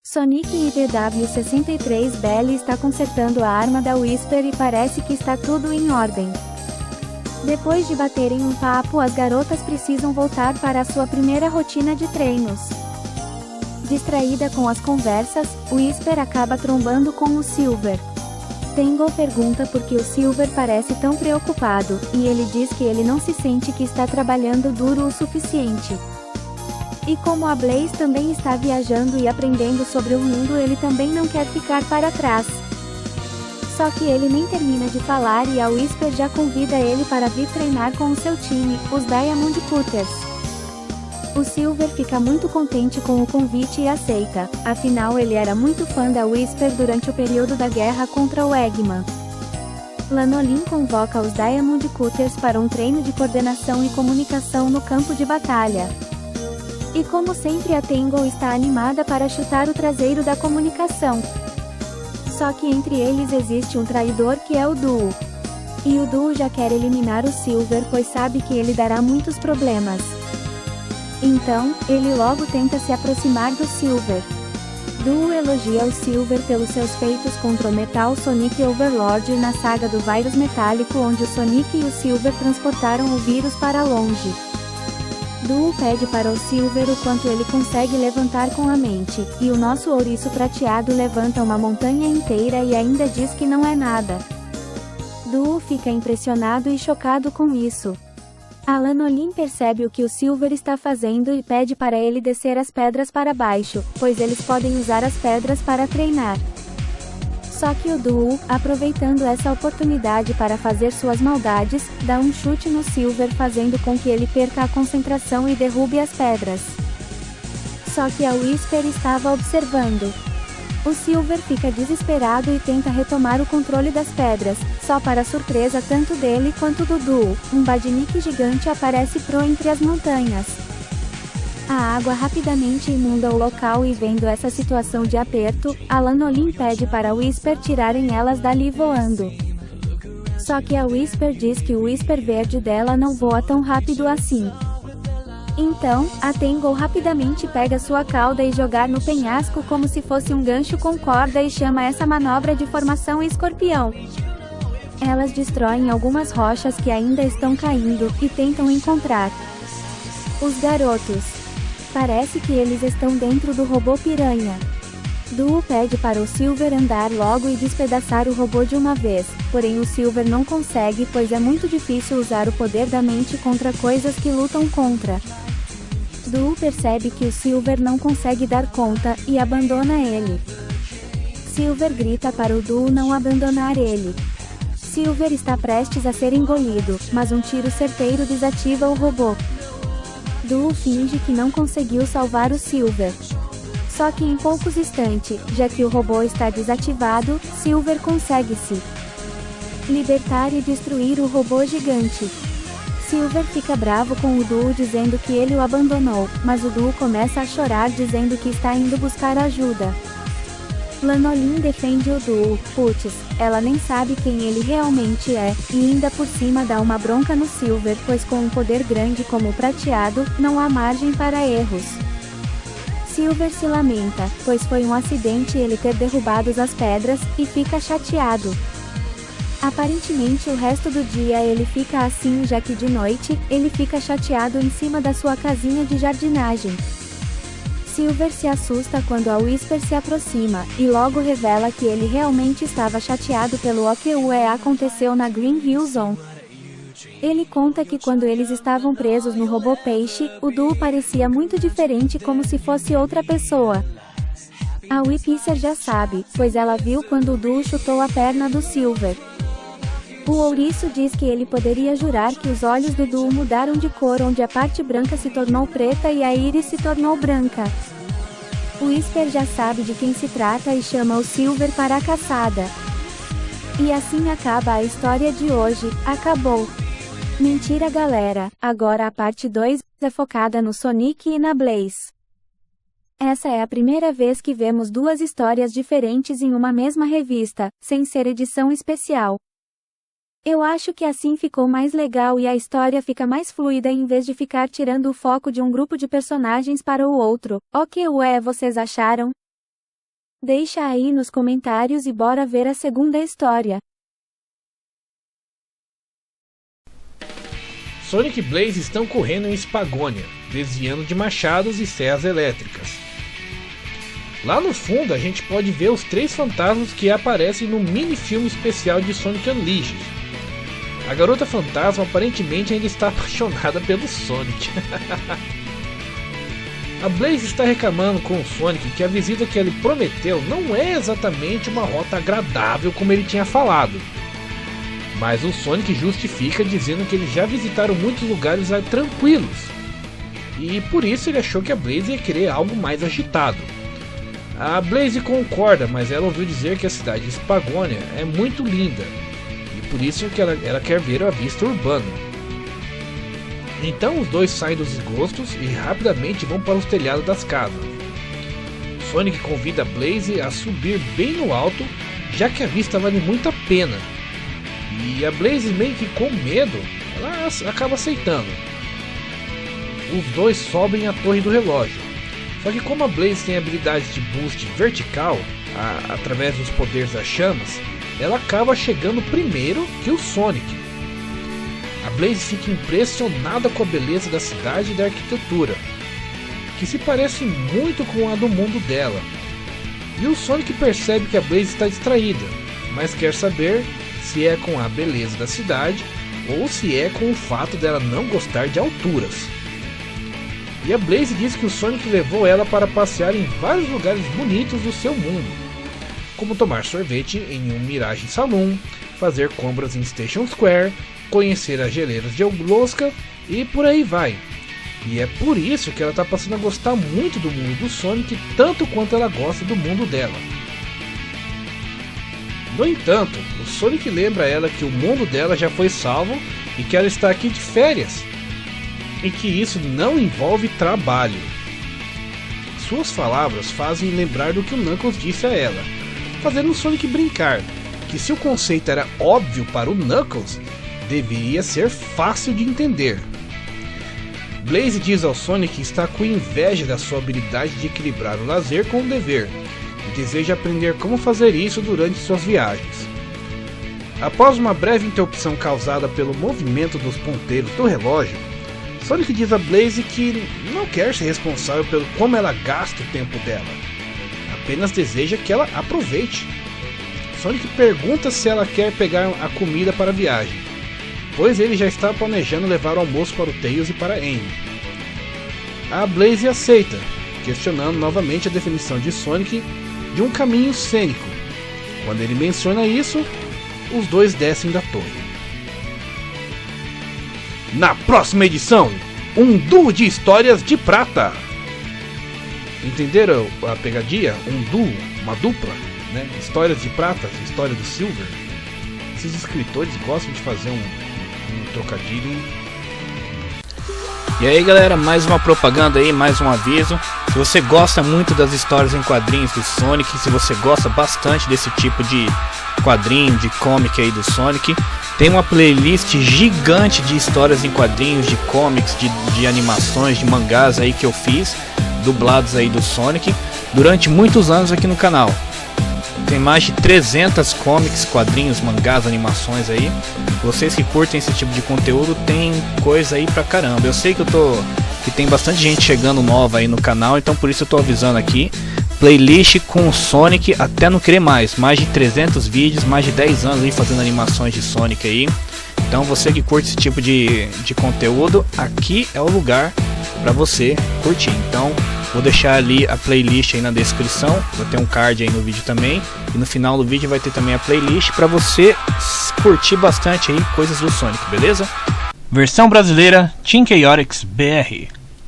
Sonic IDW-63BL está consertando a arma da Whisper e parece que está tudo em ordem. Depois de baterem um papo, as garotas precisam voltar para a sua primeira rotina de treinos. Distraída com as conversas, Whisper acaba trombando com o Silver. Tangle pergunta por que o Silver parece tão preocupado, e ele diz que ele não se sente que está trabalhando duro o suficiente. E como a Blaze também está viajando e aprendendo sobre o mundo, ele também não quer ficar para trás. Só que ele nem termina de falar e a Whisper já convida ele para vir treinar com o seu time, os Diamond Cutters. O Silver fica muito contente com o convite e aceita, afinal ele era muito fã da Whisper durante o período da guerra contra o Eggman. Lanolin convoca os Diamond Cutters para um treino de coordenação e comunicação no campo de batalha. E como sempre a Tangle está animada para chutar o traseiro da comunicação. Só que entre eles existe um traidor que é o Duo. E o Duo já quer eliminar o Silver pois sabe que ele dará muitos problemas. Então, ele logo tenta se aproximar do Silver. Duo elogia o Silver pelos seus feitos contra o Metal Sonic Overlord na saga do vírus metálico onde o Sonic e o Silver transportaram o vírus para longe. Duo pede para o Silver o quanto ele consegue levantar com a mente, e o nosso ouriço prateado levanta uma montanha inteira e ainda diz que não é nada. Duo fica impressionado e chocado com isso. A Lanolin percebe o que o Silver está fazendo e pede para ele descer as pedras para baixo, pois eles podem usar as pedras para treinar. Só que o Duo, aproveitando essa oportunidade para fazer suas maldades, dá um chute no Silver fazendo com que ele perca a concentração e derrube as pedras. Só que a Whisper estava observando. O Silver fica desesperado e tenta retomar o controle das pedras, só para surpresa tanto dele quanto do Duo, um badnik gigante aparece pro entre as montanhas. A água rapidamente inunda o local e vendo essa situação de aperto, a Lanolin pede para a Whisper tirarem elas dali voando. Só que a Whisper diz que o Whisper verde dela não voa tão rápido assim. Então, a Tangle rapidamente pega sua cauda e jogar no penhasco como se fosse um gancho com corda e chama essa manobra de formação escorpião. Elas destroem algumas rochas que ainda estão caindo, e tentam encontrar os garotos. Parece que eles estão dentro do robô piranha. Duo pede para o Silver andar logo e despedaçar o robô de uma vez, porém o Silver não consegue pois é muito difícil usar o poder da mente contra coisas que lutam contra. Duo percebe que o Silver não consegue dar conta, e abandona ele. Silver grita para o Duo não abandonar ele. Silver está prestes a ser engolido, mas um tiro certeiro desativa o robô. Duo finge que não conseguiu salvar o Silver. Só que em poucos instantes, já que o robô está desativado, Silver consegue se libertar e destruir o robô gigante. Silver fica bravo com o Duo dizendo que ele o abandonou, mas o Duo começa a chorar dizendo que está indo buscar ajuda. Lanolin defende o Duo, putz, ela nem sabe quem ele realmente é, e ainda por cima dá uma bronca no Silver pois com um poder grande como o prateado, não há margem para erros. Silver se lamenta, pois foi um acidente ele ter derrubado as pedras, e fica chateado. Aparentemente o resto do dia ele fica assim já que de noite, ele fica chateado em cima da sua casinha de jardinagem. Silver se assusta quando a Whisper se aproxima, e logo revela que ele realmente estava chateado pelo que aconteceu na Green Hill Zone. Ele conta que quando eles estavam presos no robô peixe, o Duo parecia muito diferente como se fosse outra pessoa. A Whisper já sabe, pois ela viu quando o Duo chutou a perna do Silver. O ouriço diz que ele poderia jurar que os olhos do Duo mudaram de cor onde a parte branca se tornou preta e a íris se tornou branca. O Whisper já sabe de quem se trata e chama o Silver para a caçada. E assim acaba a história de hoje, acabou. Mentira galera, agora a parte 2 é focada no Sonic e na Blaze. Essa é a primeira vez que vemos duas histórias diferentes em uma mesma revista, sem ser edição especial. Eu acho que assim ficou mais legal e a história fica mais fluida em vez de ficar tirando o foco de um grupo de personagens para o outro. O que vocês acharam? Deixa aí nos comentários e bora ver a segunda história. Sonic e Blaze estão correndo em Spagônia, desviando de machados e serras elétricas. Lá no fundo a gente pode ver os 3 fantasmas que aparecem no mini-filme especial de Sonic Unleashed. A garota fantasma aparentemente ainda está apaixonada pelo Sonic. A Blaze está reclamando com o Sonic que a visita que ele prometeu não é exatamente uma rota agradável como ele tinha falado. Mas o Sonic justifica dizendo que eles já visitaram muitos lugares tranquilos. E por isso ele achou que a Blaze ia querer algo mais agitado. A Blaze concorda, mas ela ouviu dizer que a cidade de Spagônia é muito linda. E por isso que ela quer ver a vista urbana. Então os dois saem dos esgostos e rapidamente vão para os telhados das casas. Sonic convida a Blaze a subir bem no alto, já que a vista vale muito a pena. E a Blaze, meio que com medo, ela acaba aceitando. Os dois sobem a torre do relógio. Só que como a Blaze tem habilidades de boost vertical, através dos poderes das chamas, ela acaba chegando primeiro que o Sonic. A Blaze fica impressionada com a beleza da cidade e da arquitetura, que se parece muito com a do mundo dela. E o Sonic percebe que a Blaze está distraída, mas quer saber se é com a beleza da cidade ou se é com o fato dela não gostar de alturas. E a Blaze diz que o Sonic levou ela para passear em vários lugares bonitos do seu mundo, como tomar sorvete em um Mirage Saloon, fazer compras em Station Square, conhecer as geleiras de Oblosca e por aí vai. E é por isso que ela está passando a gostar muito do mundo do Sonic, tanto quanto ela gosta do mundo dela. No entanto, o Sonic lembra a ela que o mundo dela já foi salvo e que ela está aqui de férias, e que isso não envolve trabalho. Suas palavras fazem lembrar do que o Knuckles disse a ela, fazendo o Sonic brincar, que se o conceito era óbvio para o Knuckles, deveria ser fácil de entender. Blaze diz ao Sonic que está com inveja da sua habilidade de equilibrar o lazer com o dever, e deseja aprender como fazer isso durante suas viagens. Após uma breve interrupção causada pelo movimento dos ponteiros do relógio, Sonic diz a Blaze que não quer ser responsável pelo como ela gasta o tempo dela, apenas deseja que ela aproveite. Sonic pergunta se ela quer pegar a comida para a viagem, pois ele já está planejando levar o almoço para o Tails e para a Amy. A Blaze aceita, questionando novamente a definição de Sonic de um caminho cênico. Quando ele menciona isso, os dois descem da torre. Na próxima edição, um duo de histórias de prata. Entenderam a pegadinha? Um duo, uma dupla, né? Histórias de prata, história do Silver. Esses escritores gostam de fazer um trocadilho. E aí galera, mais uma propaganda aí, mais um aviso. Se você gosta muito das histórias em quadrinhos do Sonic, se você gosta bastante desse tipo de quadrinho, de comic aí do Sonic, tem uma playlist gigante de histórias em quadrinhos, de comics, de animações, de mangás aí que eu fiz, dublados aí do Sonic, durante muitos anos aqui no canal. Tem mais de 300 comics, quadrinhos, mangás, animações aí. Vocês que curtem esse tipo de conteúdo, tem coisa aí pra caramba. Eu sei que tem bastante gente chegando nova aí no canal, então por isso eu tô avisando aqui. Playlist com o Sonic até não querer mais de 300 vídeos, mais de 10 anos aí fazendo animações de Sonic aí. Então você que curte esse tipo de conteúdo, aqui é o lugar pra você curtir. Então vou deixar ali a playlist aí na descrição, vai ter um card aí no vídeo também, e no final do vídeo vai ter também a playlist pra você curtir bastante aí coisas do Sonic, beleza? Versão brasileira, Team Chaotix BR.